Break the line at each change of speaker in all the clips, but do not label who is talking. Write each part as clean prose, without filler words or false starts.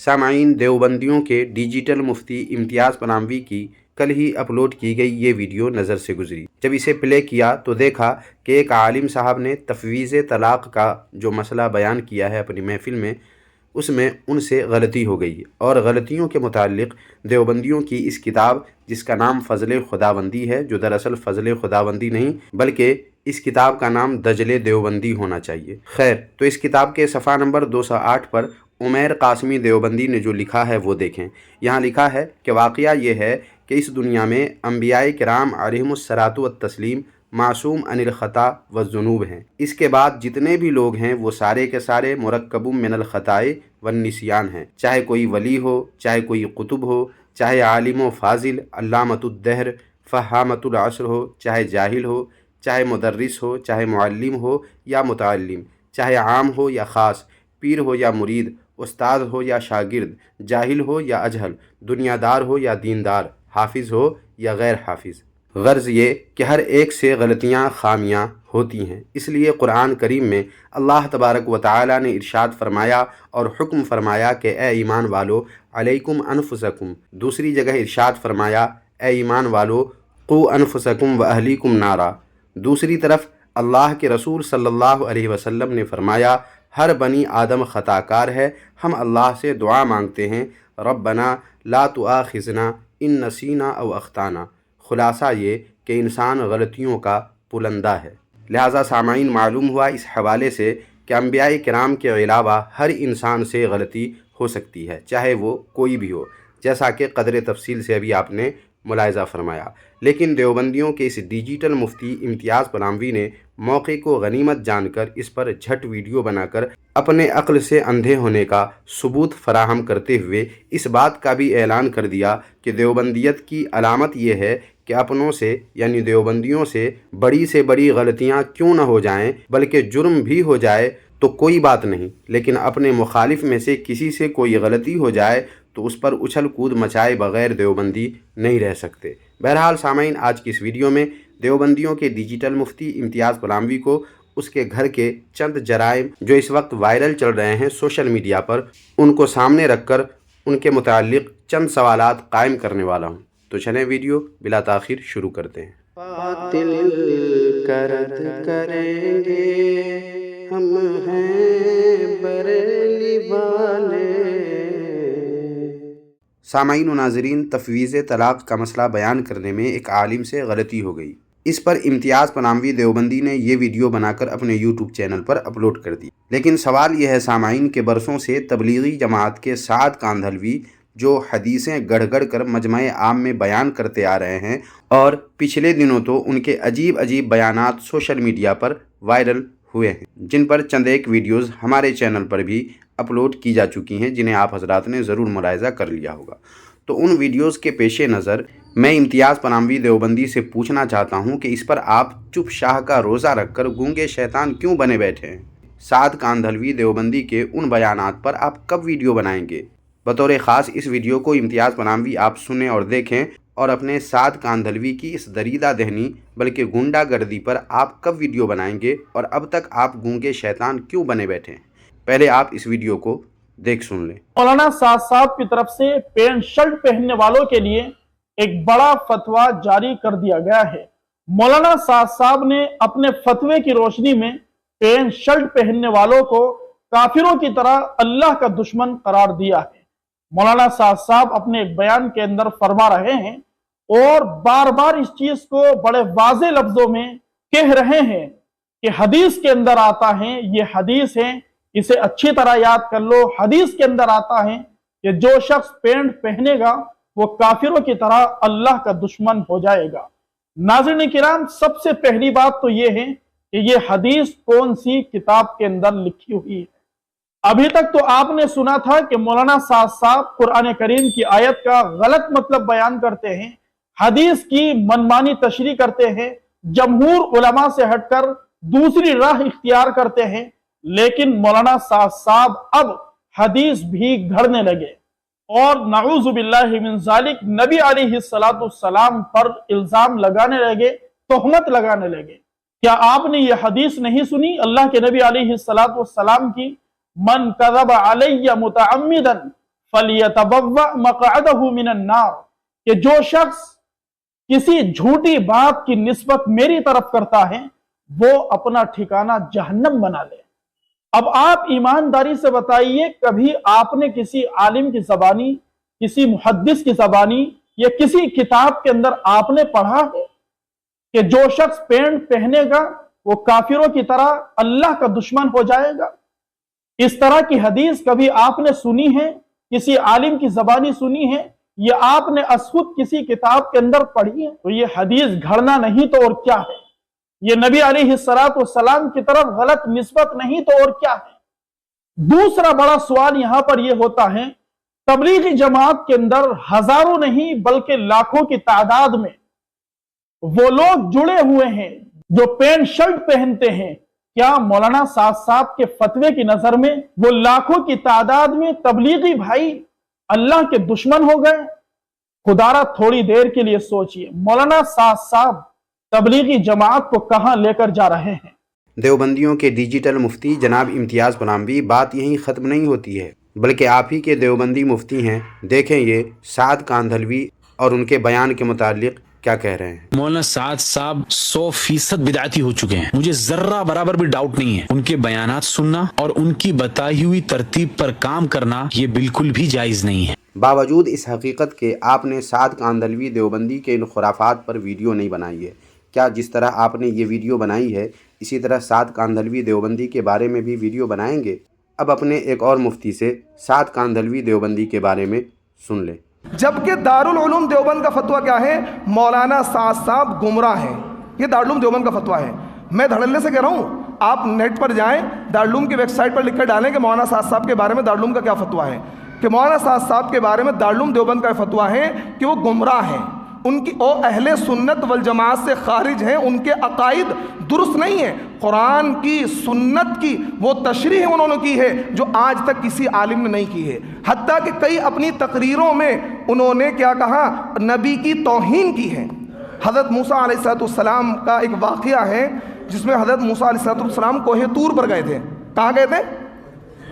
سامعین، دیوبندیوں کے ڈیجیٹل مفتی امتیاز پناہوی کی کل ہی اپلوڈ کی گئی یہ ویڈیو نظر سے گزری۔ جب اسے پلے کیا تو دیکھا کہ ایک عالم صاحب نے تفویض طلاق کا جو مسئلہ بیان کیا ہے اپنی محفل میں، اس میں ان سے غلطی ہو گئی، اور غلطیوں کے متعلق دیوبندیوں کی اس کتاب جس کا نام فضل خداوندی ہے، جو دراصل فضل خداوندی نہیں بلکہ اس کتاب کا نام دجل دیوبندی ہونا چاہیے۔ خیر، تو اس کتاب کے صفحہ نمبر 208 پر عمیر قاسمی دیوبندی نے جو لکھا ہے وہ دیکھیں۔ یہاں لکھا ہے کہ واقعہ یہ ہے کہ اس دنیا میں انبیاء کرام علیہم الصلاۃ والتسلیم معصوم عن الخطا والذنوب ہیں۔ اس کے بعد جتنے بھی لوگ ہیں وہ سارے کے سارے مرکب من الخطاء والنسیان ہیں، چاہے کوئی ولی ہو، چاہے کوئی قطب ہو، چاہے عالم و فاضل علامۃ الدہر فہامۃ العصر ہو، چاہے جاہل ہو، چاہے مدرس ہو، چاہے معلم ہو یا متعلم، چاہے عام ہو یا خاص، پیر ہو یا مرید، استاد ہو یا شاگرد، جاہل ہو یا اجہل، دنیا دار ہو یا دیندار، حافظ ہو یا غیر حافظ۔ غرض یہ کہ ہر ایک سے غلطیاں خامیاں ہوتی ہیں۔ اس لیے قرآن کریم میں اللہ تبارک و تعالی نے ارشاد فرمایا اور حکم فرمایا کہ اے ایمان والو علیکم انفسکم، دوسری جگہ ارشاد فرمایا اے ایمان والو قو انفسکم و اہلیکم نارا۔ دوسری طرف اللہ کے رسول صلی اللہ علیہ وسلم نے فرمایا ہر بنی آدم خطا کار ہے، ہم اللہ سے دعا مانگتے ہیں ربنا لا تؤاخذنا ان نسینا او اخطانا۔ خلاصہ یہ کہ انسان غلطیوں کا پلندہ ہے۔ لہٰذا سامعین، معلوم ہوا اس حوالے سے کہ انبیاء کرام کے علاوہ ہر انسان سے غلطی ہو سکتی ہے، چاہے وہ کوئی بھی ہو، جیسا کہ قدر تفصیل سے ابھی آپ نے ملاحظہ فرمایا۔ لیکن دیوبندیوں کے اس ڈیجیٹل مفتی امتیاز پناہوی نے موقع کو غنیمت جان کر اس پر جھٹ ویڈیو بنا کر اپنے عقل سے اندھے ہونے کا ثبوت فراہم کرتے ہوئے اس بات کا بھی اعلان کر دیا کہ دیوبندیت کی علامت یہ ہے کہ اپنوں سے یعنی دیوبندیوں سے بڑی غلطیاں کیوں نہ ہو جائیں، بلکہ جرم بھی ہو جائے تو کوئی بات نہیں، لیکن اپنے مخالف میں سے کسی سے کوئی غلطی ہو جائے تو اس پر اچھل کود مچائے بغیر دیوبندی نہیں رہ سکتے۔ بہرحال سامعین، آج کی اس ویڈیو میں دیوبندیوں کے ڈیجیٹل مفتی امتیاز پناہوی کو اس کے گھر کے چند جرائم جو اس وقت وائرل چل رہے ہیں سوشل میڈیا پر، ان کو سامنے رکھ کر ان کے متعلق چند سوالات قائم کرنے والا ہوں۔ تو چلیں ویڈیو بلا تاخیر شروع کرتے ہیں۔
باطل کا رد کریں گے ہم ہیں بریلی والے۔
سامعین و ناظرین، تفویض طلاق کا مسئلہ بیان کرنے میں ایک عالم سے غلطی ہو گئی۔ اس پر امتیاز پناہوی دیوبندی نے یہ ویڈیو بنا کر اپنے یوٹیوب چینل پر اپلوڈ کر دی۔ لیکن سوال یہ ہے سامعین کہ برسوں سے تبلیغی جماعت کے سعد کاندھلوی جو حدیثیں گڑھ گڑھ کر مجمع عام میں بیان کرتے آ رہے ہیں، اور پچھلے دنوں تو ان کے عجیب بیانات سوشل میڈیا پر وائرل ہوئے ہیں، جن پر چند ایک ویڈیوز ہمارے چینل پر بھی اپلوڈ کی جا چکی ہیں، جنہیں آپ حضرات نے ضرور ملاحظہ کر لیا ہوگا۔ تو ان ویڈیوز کے پیش نظر میں امتیاز پناہوی دیوبندی سے پوچھنا چاہتا ہوں کہ اس پر آپ چپ شاہ کا روزہ رکھ کر گونگے شیطان کیوں بنے بیٹھے ہیں؟ سعد کاندھلوی دیوبندی کے ان بیانات پر آپ کب ویڈیو بنائیں گے؟ بطور خاص اس ویڈیو کو امتیاز پناہوی آپ سنیں اور دیکھیں، اور اپنے سعد کاندھلوی کی اس دریدہ ذہنی بلکہ گنڈا گردی پر آپ کب ویڈیو بنائیں گے، اور اب تک آپ گونگے شیطان کیوں بنے بیٹھے ہیں؟ پہلے آپ اس ویڈیو کو دیکھ سن لیں۔
مولانا سعد صاحب کی طرف سے پینٹ شرٹ پہننے والوں کے لیے ایک بڑا فتویٰ جاری کر دیا گیا ہے۔ مولانا سعد صاحب نے اپنے فتوے کی روشنی میں پینٹ شرٹ پہننے والوں کو کافروں کی طرح اللہ کا دشمن قرار دیا ہے۔ مولانا سعد صاحب اپنے ایک بیان کے اندر فرما رہے ہیں اور بار بار اس چیز کو بڑے واضح لفظوں میں کہہ رہے ہیں کہ حدیث کے اندر آتا ہے، یہ حدیث ہے، اسے اچھی طرح یاد کر لو۔ حدیث کے اندر آتا ہے کہ جو شخص پینٹ پہنے گا وہ کافروں کی طرح اللہ کا دشمن ہو جائے گا۔ ناظرین کرام، سب سے پہلی بات تو یہ ہے کہ یہ حدیث کون سی کتاب کے اندر لکھی ہوئی ہے۔ ابھی تک تو آپ نے سنا تھا کہ مولانا سعد صاحب قرآن کریم کی آیت کا غلط مطلب بیان کرتے ہیں، حدیث کی منمانی تشریح کرتے ہیں، جمہور علماء سے ہٹ کر دوسری راہ اختیار کرتے ہیں۔ لیکن مولانا سعد صاحب اب حدیث بھی گھڑنے لگے اور نعوذ باللہ من ذالک نبی علیہ السلام پر الزام لگانے لگے، تہمت لگانے لگے۔ کیا آپ نے یہ حدیث نہیں سنی اللہ کے نبی علیہ السلام کی؟ من کذب علی متعمدا फलियतबव्वा मक़अदहु मिनन नार, कि जो शख्स किसी झूठी बात की निस्बत मेरी तरफ करता है वो अपना ठिकाना जहन्नम बना ले। अब आप ईमानदारी से बताइए, कभी आपने किसी आलिम की ज़बानी, किसी मुहद्दिस की ज़बानी या किसी किताब के अंदर आपने पढ़ा है कि जो शख्स पैंट पहनेगा वो काफिरों की तरह अल्लाह का दुश्मन हो जाएगा? इस तरह की हदीस कभी आपने सुनी है, किसी आलिम की ज़बानी सुनी है, या आपने असखुद किसी किताब के अंदर पढ़ी है? तो ये हदीस घड़ना नहीं तो और क्या है? ये नबी अलैहिस्सलातु वस्सलाम की तरफ गलत निस्बत नहीं तो और क्या है? दूसरा बड़ा सवाल यहां पर यह होता है, तबलीगी जमात के अंदर हजारों नहीं बल्कि लाखों की तादाद में वो लोग जुड़े हुए हैं जो पैंट शर्ट पहनते हैं। क्या मौलाना साद साहब के फतवे की नजर में वो लाखों की तादाद में तबलीगी भाई अल्लाह के दुश्मन हो गए? खुदारा थोड़ी देर के लिए सोचिए, मौलाना साद साहब तबलीगी जमात को कहां लेकर जा रहे हैं?
देवबंदियों के डिजिटल मुफ्ती जनाब इम्तियाज़ पनामवी, बात यहीं ख़त्म नहीं होती है बल्कि आप ही के देवबंदी मुफ्ती हैं। देखें ये साद कांधलवी और उनके बयान के मुतालिक क्या कह रहे हैं।
मौलाना साद साहब 100% बिदअती हो चुके हैं, मुझे जर्रा बराबर भी डाउट नहीं है। उनके बयानात सुनना और उनकी बताई हुई तरतीब पर काम करना ये बिल्कुल भी जायज़ नहीं है।
बावजूद इस हकीकत के आपने साद कांधलवी देवबंदी के इन खुराफात पर वीडियो नहीं बनाई है। क्या जिस तरह आपने ये वीडियो बनाई है इसी तरह साद कांधलवी देवबंदी के बारे में भी वीडियो बनाएंगे? अब अपने एक और मुफ्ती से साद कांधलवी देवबंदी के बारे में सुन लें।
जबकि दारुल उलूम देवबंद का फतवा क्या है? मौलाना साद साहब गुमराह हैं। ये दारुल उलूम देवबंद का फतवा है। मैं धड़ल्ले से कह रहा हूँ, आप नेट पर जाएं, दारुल उलूम की वेबसाइट पर लिखकर डालें कि मौलाना साद साहब के बारे में दारुल उलूम का क्या फतवा है। कि मौलाना साद साहब के बारे में दारुल उलूम देवबंद का फतवा है कि वो गुमराह हैं, उनकी ओ अहले सुन्नत वल जमात से खारिज हैं, उनके अकाइद दुरुस्त नहीं है। कुरान की सुन्नत की वो तशरीह उन्होंने की है जो आज तक किसी आलिम ने नहीं की है। हत्ता कि कई अपनी तकरीरों में उन्होंने क्या कहा, नबी की तौहीन की है। हज़रत मूसा अलैहिस्सलाम का एक वाक़या है जिसमें हज़रत मूसा अलैहिस्सलाम कोहे तूर पर गए थे। कहाँ गए थे?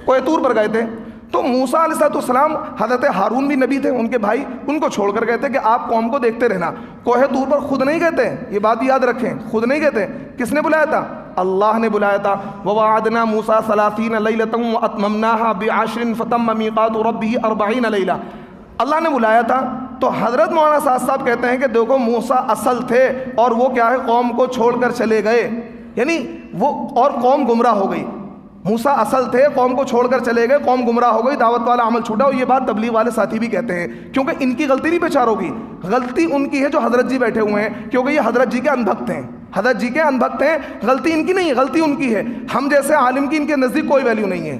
कोहे तूर पर गए थे। तो मूसा अलैहिस्सलाम, हज़रत हारून भी नबी थे, उनके भाई, उनको छोड़कर गए थे कि आप कौम को देखते रहना। कोहे तूर पर खुद नहीं गए थे, ये बात याद रखें, खुद नहीं गए थे। किसने बुलाया था? अल्लाह ने बुलाया था। ववाअदना मूसा 30 लैलतन व अतममनाहा बिअश्रिन फतम्म मीक़ातु रब्बिही 40 लैला। अल्लाह ने बुलाया था। तो हज़रत मौलाना साद साहब कहते हैं कि देखो मूसा असल थे और वो क्या है, कौम को छोड़कर चले गए, यानी वो और कौम गुमराह हो गई। मूसा असल थे, कौम को छोड़कर चले गए, कौम गुमराह हो गई, दावत वाला अमल छूटा। और ये बात तबलीग वाले साथी भी कहते हैं, क्योंकि इनकी गलती नहीं बेचारों की, गलती उनकी है जो हज़रत जी बैठे हुए हैं, क्योंकि ये हज़रत जी के अनभक्त हैं, हज़रत जी के अनभक्त हैं। गलती इनकी नहीं है, गलती उनकी है। हम जैसे आलिम की इनके नज़दीक कोई वैल्यू नहीं है।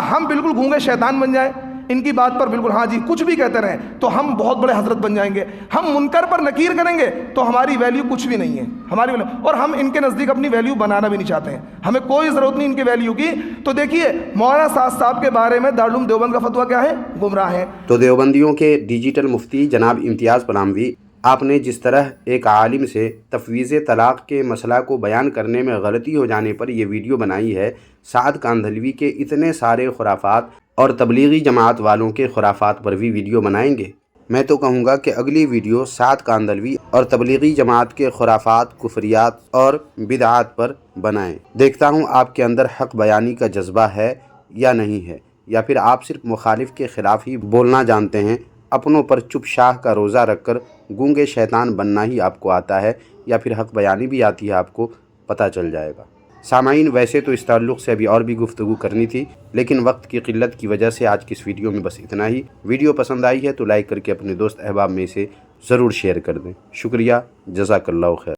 हम बिल्कुल गूंगे शैतान बन जाए, इनकी बात पर बिल्कुल हाँ जी कुछ भी कहते रहें तो हम बहुत बड़े हजरत बन जाएंगे। हम मुनकर पर नकीर करेंगे तो हमारी वैल्यू कुछ भी नहीं है, हमारी वैल्यू, और हम इनके नज़दीक अपनी वैल्यू बनाना भी नहीं चाहते हैं, हमें कोई ज़रूरत नहीं इनकी वैल्यू की। तो देखिए मौलाना साद साहब के बारे में दारुल उलूम देवबंद का फतवा क्या है? गुमराह है।
तो देवबंदियों के डिजिटल मुफ्ती जनाब इम्तियाज़ पनामवी, आपने जिस तरह एक आलिम से तफवीज़ तलाक़ के मसला को बयान करने में गलती हो जाने पर यह वीडियो बनाई है, साद कांधलवी के इतने सारे खुराफात और तबलीगी जमात वालों के खुराफात पर भी वीडियो बनाएंगे। मैं तो कहूँगा कि अगली वीडियो साद कांधलवी और तबलीगी जमात के खुराफात, कुफरियात और बिदआत पर बनाएं। देखता हूँ आपके अंदर हक़ बयानी का जज्बा है या नहीं है, या फिर आप सिर्फ मुखालिफ के ख़िलाफ़ ही बोलना जानते हैं, अपनों पर चुप शाह का रोज़ा रखकर गूंगे शैतान बनना ही आपको आता है, या फिर हक़ बयानी भी आती है, आपको पता चल जाएगा। सामाईन, वैसे तो इस ताल्लुक़ से अभी और भी गुफ्तगू करनी थी, लेकिन वक्त की क़िल्लत की वजह से आज की इस वीडियो में बस इतना ही। वीडियो पसंद आई है तो लाइक करके अपने दोस्त अहबाब में से ज़रूर शेयर कर दें। शुक्रिया, जज़ाकल्लाहु खैर।